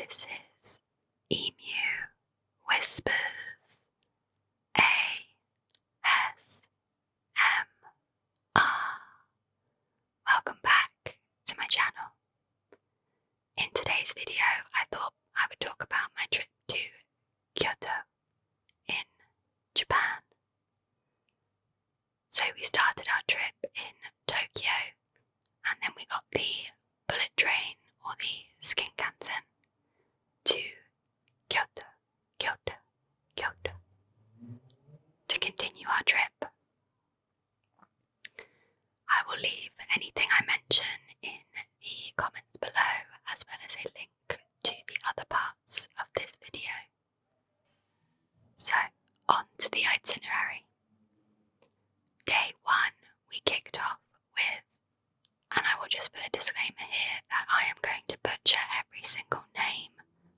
This is Emu Whispers ASMR. Welcome back to my channel. In today's video, I thought I would talk about my trip to Kyoto in Japan. So we started our trip in Tokyo, and then we got the bullet train or the Shinkansen to Kyoto to continue our trip. I will leave anything I mention in the comments below, as well as a link to the other parts of this video. So, on to the itinerary. Day 1, we kicked off with, and I will just put a disclaimer here that I am going to butcher every single name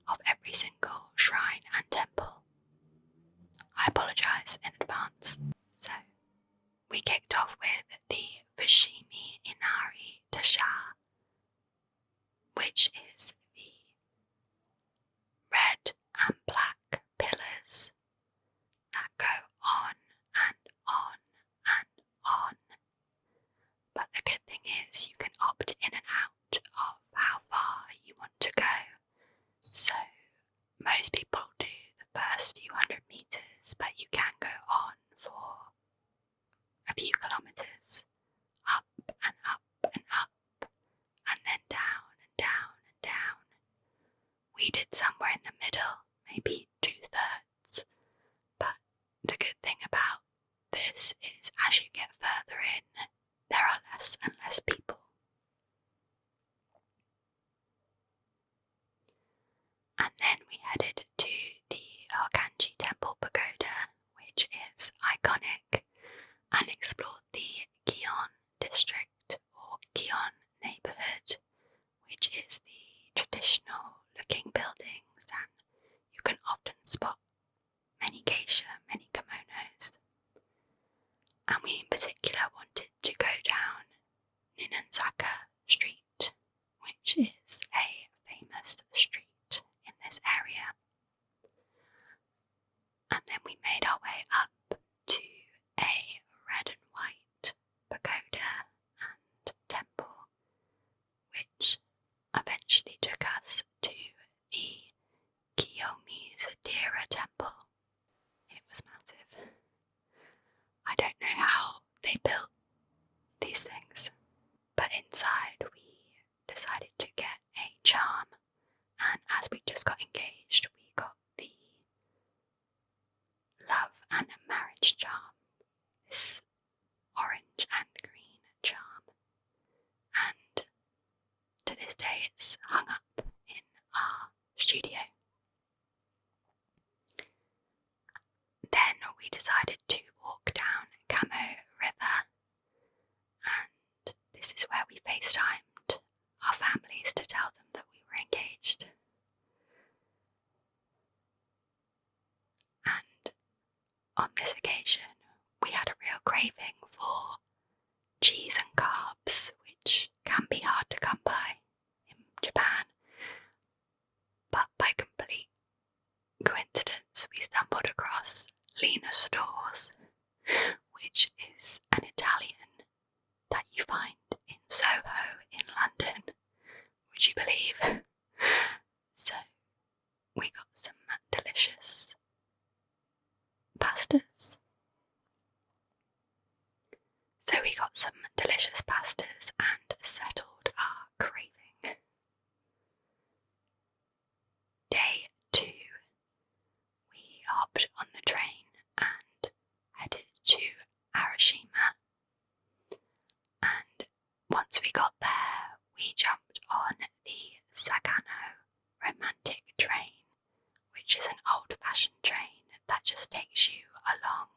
of every single shrine and temple. I apologise in advance. So, we kicked off with the Fushini Inari Taisha, which is the red and black pillars that go on and on and on. But the good thing is you can opt in and out of how far you want to go. So most people do the first few hundred meters, but you can go on for a few kilometers, up and up and up, and then down and down and down. We did somewhere in the middle, maybe 2/3, but the good thing about this is as you get further in, there are less and less people. And then we headed to the Hokanji Temple Pagoda, which is iconic, and explored the Gion district or Gion Neighbourhood, which is the traditional looking buildings, and you can often spot many geisha, many kimonos. And we in particular wanted to go down Ninenzaka Street, which is a famous street in this area. And then we made our way up to a red and white pagoda and temple, which eventually took us to the Kiyomizudera Temple. It was massive. I don't know how they built these things, but inside we decided to get a charm, and as we just got engaged, we got the love and marriage charm, this orange and green charm, and to this day it's hung up in our studio. Then we decided to walk down Kamo River, and this is where we FaceTimed our families to tell them that we were engaged. And on this occasion, we had a real craving for cheese and carbs, which can be hard to come by in Japan. But by complete coincidence, we stumbled across Lena Stores, which is an Italian that you find in Soho in London. Would you believe? So we got some delicious pastas. And settled our craving. Day 2, we hopped on the train and headed to Arashiyma. And once we got there, we jumped on the Sagona romantic train, which is an old-fashioned train that just takes you along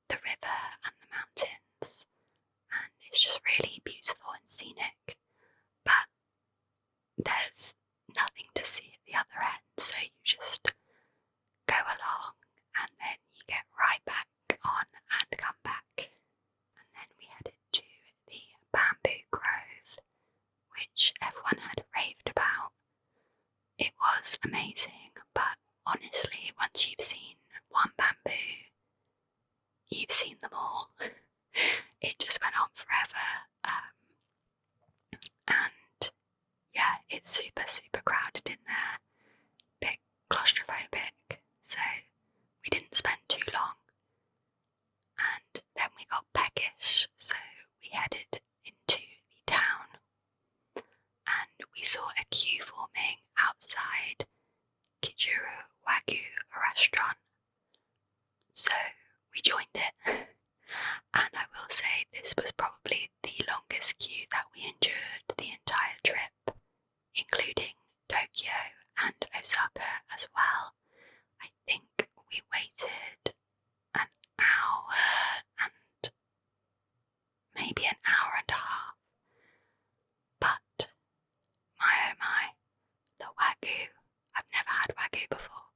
the river and the mountains, and it's just really beautiful and scenic, but there's nothing to see at the other end, so you just go along was amazing, but honestly, once you've seen one bamboo, you've seen them all. It just went on forever, and yeah, it's super crowded in there, bit claustrophobic, so we didn't spend too long, and then we got peckish, so we headed into the town, and we saw a queue forming outside Kijurou Wagyu Restaurant, so we joined it, and I will say this was probably the longest queue that we endured the entire trip, including Tokyo and Osaka as well. I think we waited an hour and maybe an hour and a half, but my oh my, the Wagyu, I've never had Wagyu before,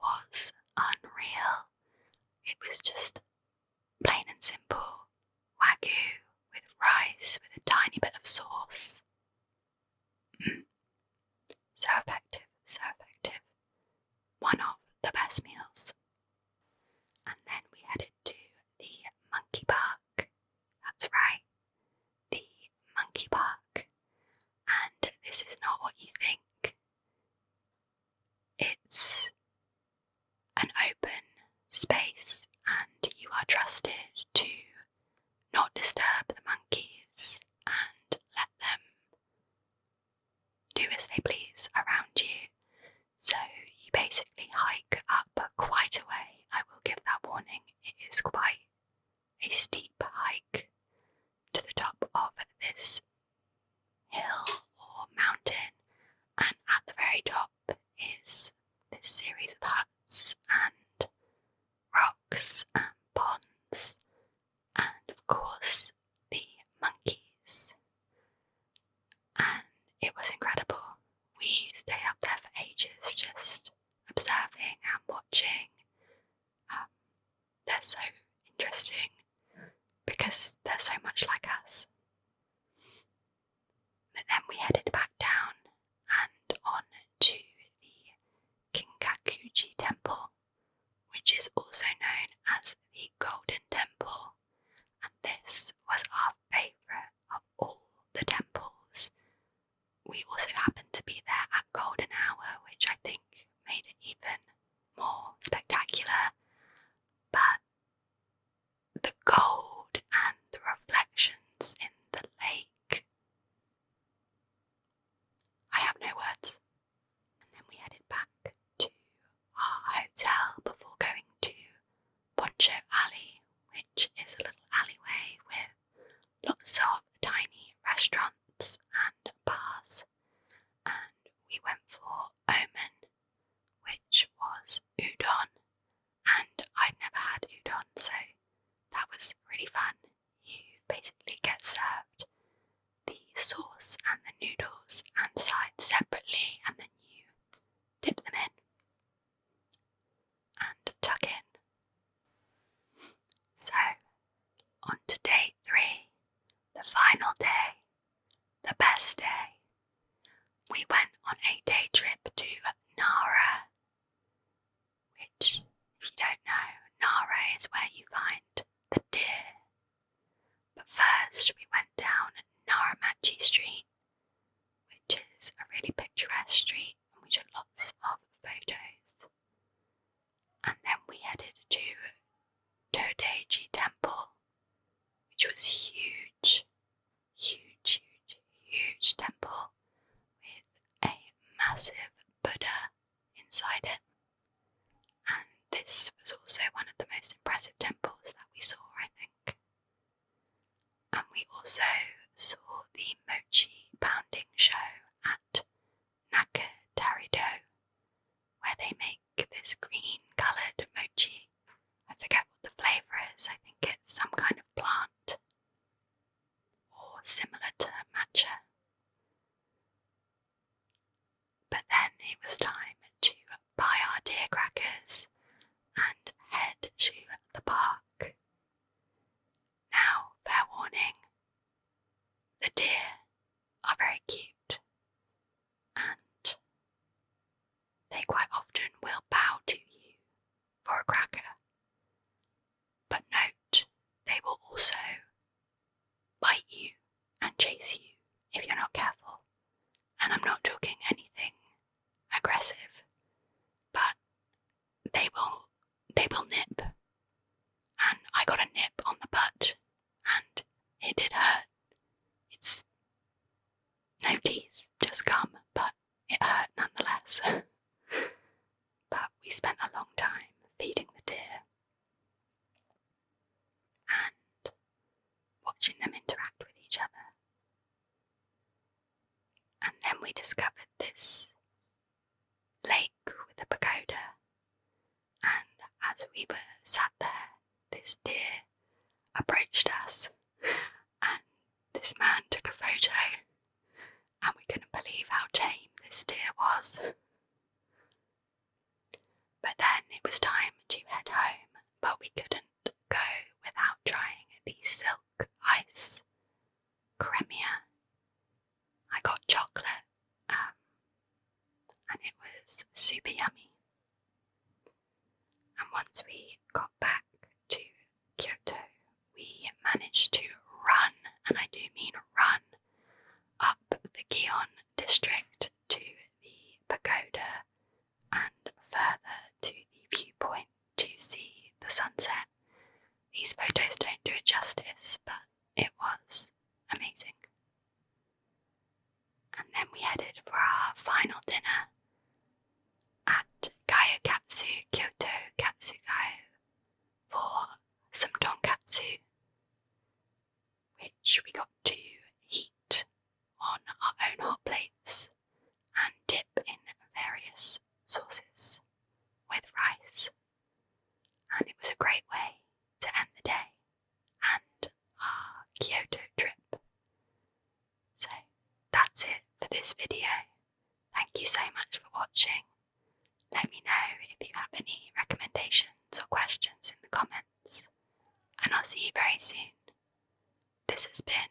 was unreal. It was just plain and simple Wagyu with rice with a tiny bit of sauce. So effective, so effective. One of the best meals. And then we headed to the monkey park. That's right, the monkey park. And this is not what you think. It's an open space, and you are trusted to not disturb the monkeys and let them do as they please around you. So you basically hike up quite a way. I will give that warning. It is quite a steep hike to the top of this hill or mountain, and at the very top is this series of huts and rocks and ponds, and of course the monkeys. And it was incredible. We stayed up there for ages just observing and watching. They're so interesting because they're so much like us. But then we headed back down and on to the Kinkaku-Ji Temple, which is also known as the Golden Temple, and this was our favourite of all the temples. We also happened to be there at golden hour, which I think made it even more spectacular, but the gold and the reflections in the lake, I have no words. And then we headed back to our hotel before going to Pontcho Alley, which is a little alleyway with lots of tiny restaurants and bars, and we went for Omen, which was udon, and I'd never had udon, so that was really fun. You basically get served the sauce and the noodles and sides separately, and then you dip them in and tuck in. So, on to day 3, the final day, the best day. We went on a day trip to Nara, which, if you don't know, Nara is where you find the deer. But first we went down Naramachi Street, which is a really picturesque street and we took lots of photos. And then we headed to Todai-Ji Temple, which was huge temple with a massive Buddha inside it. And this was also one of the most impressive temples that we saw, I think. And we also saw the mochi pounding show at Nakatarido, where they make this green coloured mochi. I forget what the flavour is. I think it's some kind of plant or similar to matcha. But then it was time to buy our deer crackers and head to the park. Now, fair warning, the deer are very cute, and this lake with a pagoda, and as we were sat there, this deer approached us, and this man took a photo, and we couldn't believe how tame this deer was. But then it was time to head home, but we couldn't go without trying the silk ice cremia. I got chocolate, and it was super yummy. And once we got back to Kyoto, we managed to run, and I do mean run, up the Gion district to the pagoda and further to the viewpoint to see the sunset. These photos don't do it justice, but it was amazing. And then we headed for our final dinner at Gyukatsu Kyoto Katsugyu for some tonkatsu, which we got to heat on our own hot plates and dip in various sauces with rice. And it was a great way to end the day and our Kyoto trip. So that's it for this video. Thank you so much for watching. Let me know if you have any recommendations or questions in the comments, and I'll see you very soon. This has been